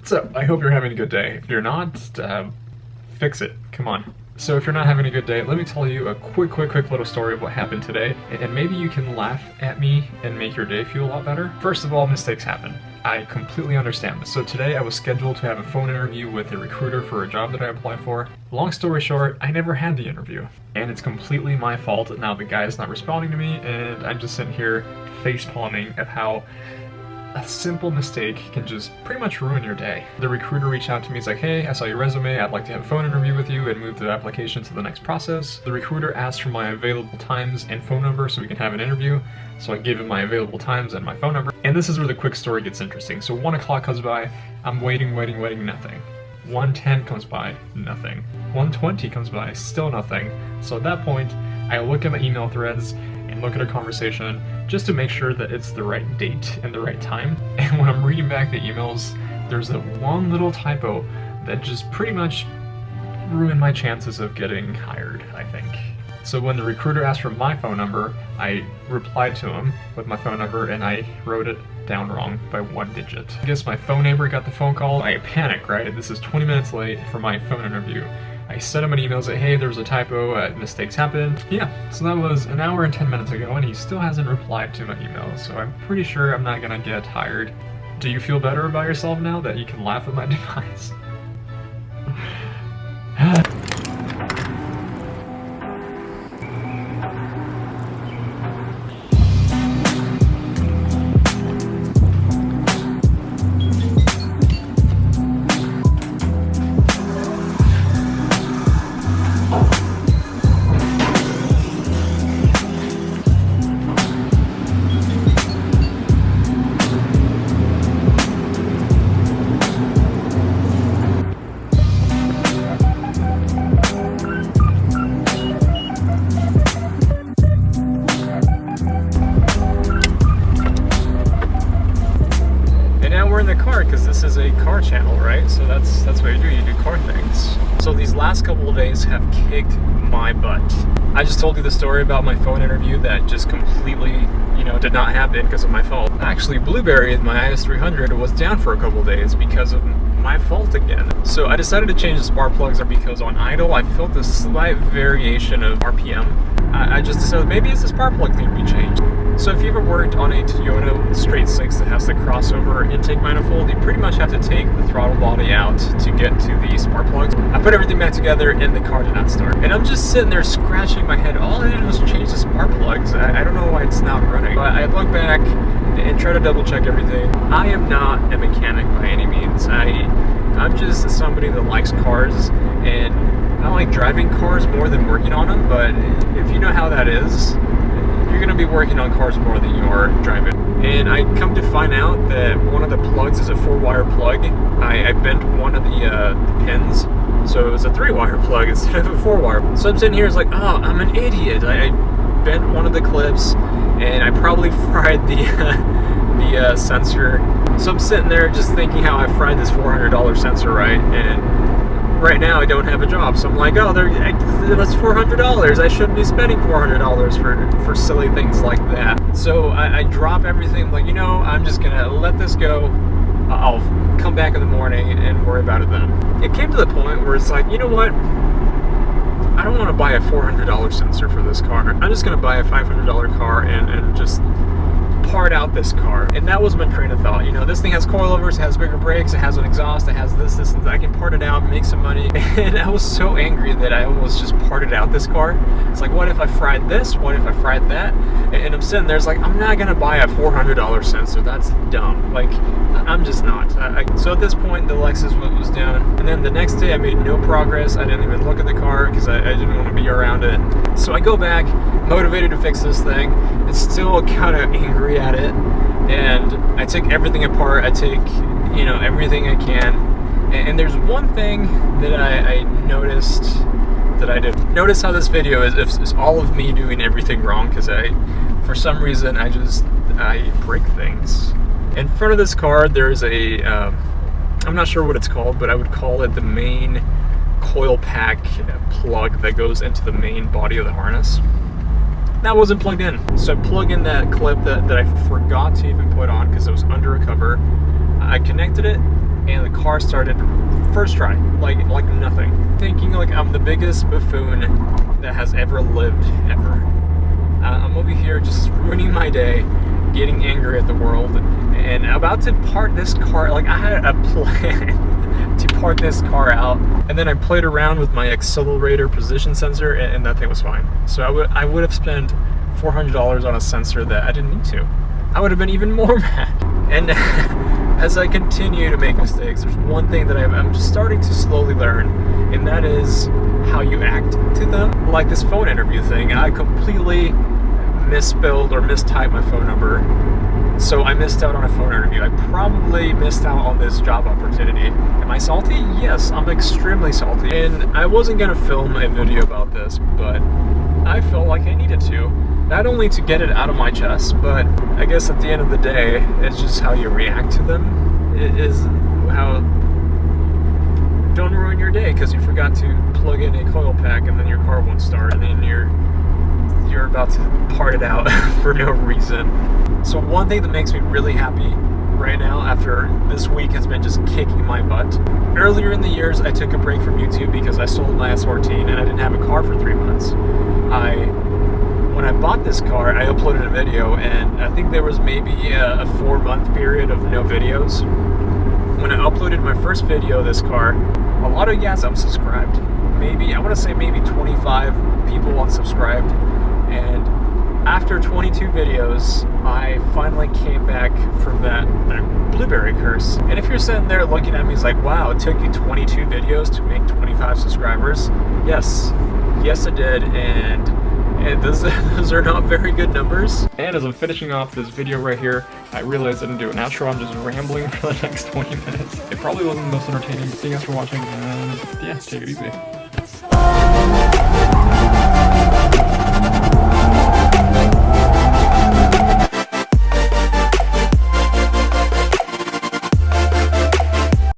So, I hope you're having a good day. If you're not, fix it. Come on. So if you're not having a good day, let me tell you a quick little story of what happened today, and maybe you can laugh at me and make your day feel a lot better. First of all, mistakes happen. I completely understand this. So today I was scheduled to have a phone interview with a recruiter for a job that I applied for. Long story short, I never had the interview. And it's completely my fault that now the guy is not responding to me, and I'm just sitting here face palming at how a simple mistake can just pretty much ruin your day. The recruiter reached out to me, he's like, hey, I saw your resume, I'd like to have a phone interview with you and move the application to the next process. The recruiter asked for my available times and phone number so we can have an interview. So I gave him my available times and my phone number. And this is where the quick story gets interesting. So 1 o'clock comes by, I'm waiting, nothing. 1:10 comes by, nothing. 1:20 comes by, still nothing. So at that point, I look at my email threads and look at our conversation just to make sure that it's the right date and the right time. And when I'm reading back the emails, there's a one little typo that just pretty much ruined my chances of getting hired, I think. So when the recruiter asked for my phone number, I replied to him with my phone number and I wrote it down wrong by 1 digit. I guess my phone neighbor got the phone call. I panic, right? This is 20 minutes late for my phone interview. I sent him an email saying, hey, there was a typo, mistakes happened. Yeah, so that was an hour and 10 minutes ago, and he still hasn't replied to my email, so I'm pretty sure I'm not gonna get hired. Do you feel better about yourself now that you can laugh at my demise? We're in the car because this is a car channel, right? So that's what you do car things. So these last couple of days have kicked my butt. I just told you the story about my phone interview that just completely, did not happen because of my fault. Actually, Blueberry, my IS300, was down for a couple of days because of my fault again. So I decided to change the spark plugs because on idle I felt a slight variation of RPM. I just decided maybe it's the spark plug thing to be changed. So if you ever worked on a Toyota straight six that has the crossover intake manifold, you pretty much have to take the throttle body out to get to the spark plugs. I put everything back together and the car did not start. And I'm just sitting there scratching my head. All I did was change the spark plugs. I don't know why it's not running. But I look back and try to double check everything. I am not a mechanic by any means. I'm just somebody that likes cars, and I like driving cars more than working on them, but if you know how that is, you're going to be working on cars more than you are driving. And I come to find out that one of the plugs is a 4-wire plug. I bent one of the pins, so it was a 3-wire plug instead of a 4-wire. So I'm sitting here, it's like, oh, I'm an idiot. I bent one of the clips, and I probably fried the sensor. So I'm sitting there just thinking how I fried this $400 sensor right, and right now I don't have a job, so I'm like, oh, that's $400. I shouldn't be spending $400 for silly things like that. So I drop everything, like, I'm just gonna let this go. I'll come back in the morning and worry about it then. It came to the point where it's like, you know what? I don't want to buy a $400 sensor for this car. I'm just gonna buy a $500 car and just part out this car. And that was my train of thought. This thing has coilovers, it has bigger brakes, it has an exhaust, it has this, and I can part it out and make some money. And I was so angry that I almost just parted out this car. It's like, what if I fried this? What if I fried that? And I'm sitting there, it's like, I'm not gonna buy a $400 sensor. That's dumb. Like, I'm just not. So at this point, the Lexus was down. And then the next day, I made no progress. I didn't even look at the car because I didn't want to be around it. So I go back, motivated to fix this thing. It's still kind of angry at it, and I take everything apart. I take, everything I can, and there's one thing that I noticed that I did. Notice how this video is all of me doing everything wrong, because for some reason, I break things. In front of this car, there's a, I'm not sure what it's called, but I would call it the main coil pack plug that goes into the main body of the harness. That wasn't plugged in. So I plug in that clip that I forgot to even put on because it was under a cover. I connected it, and the car started first try, like nothing. Thinking like I'm the biggest buffoon that has ever lived, ever. I'm over here just ruining my day, getting angry at the world, and about to park this car. Like I had a plan to park this car out, and then I played around with my accelerator position sensor, and that thing was fine. So I would have spent $400 on a sensor that I didn't need to. I would have been even more mad. And as I continue to make mistakes, there's one thing that I'm just starting to slowly learn, and that is how you act to them. Like this phone interview thing, I completely misspelled or mistyped my phone number, so I missed out on a phone interview. I probably missed out on this job opportunity. Am I salty? Yes, I'm extremely salty. And I wasn't gonna film a video about this, but I felt like I needed to. Not only to get it out of my chest, but I guess at the end of the day, it's just how you react to them. It is how... Don't ruin your day because you forgot to plug in a coil pack and then your car won't start, and then you're about to part it out for no reason. So one thing that makes me really happy right now, after this week has been just kicking my butt. Earlier in the years, I took a break from YouTube because I sold my S14 and I didn't have a car for 3 months. When I bought this car, I uploaded a video, and I think there was maybe a 4-month period of no videos. When I uploaded my first video of this car, a lot of you guys unsubscribed. Maybe, I want to say maybe 25 people unsubscribed. And after 22 videos, I finally came back from that blueberry curse. And if you're sitting there looking at me, it's like, wow, it took you 22 videos to make 25 subscribers. Yes, it did, and those are not very good numbers. And as I'm finishing off this video right here, I realized I didn't do an outro. I'm just rambling for the next 20 minutes. It probably wasn't the most entertaining. Thank you guys for watching, and yeah, take it easy.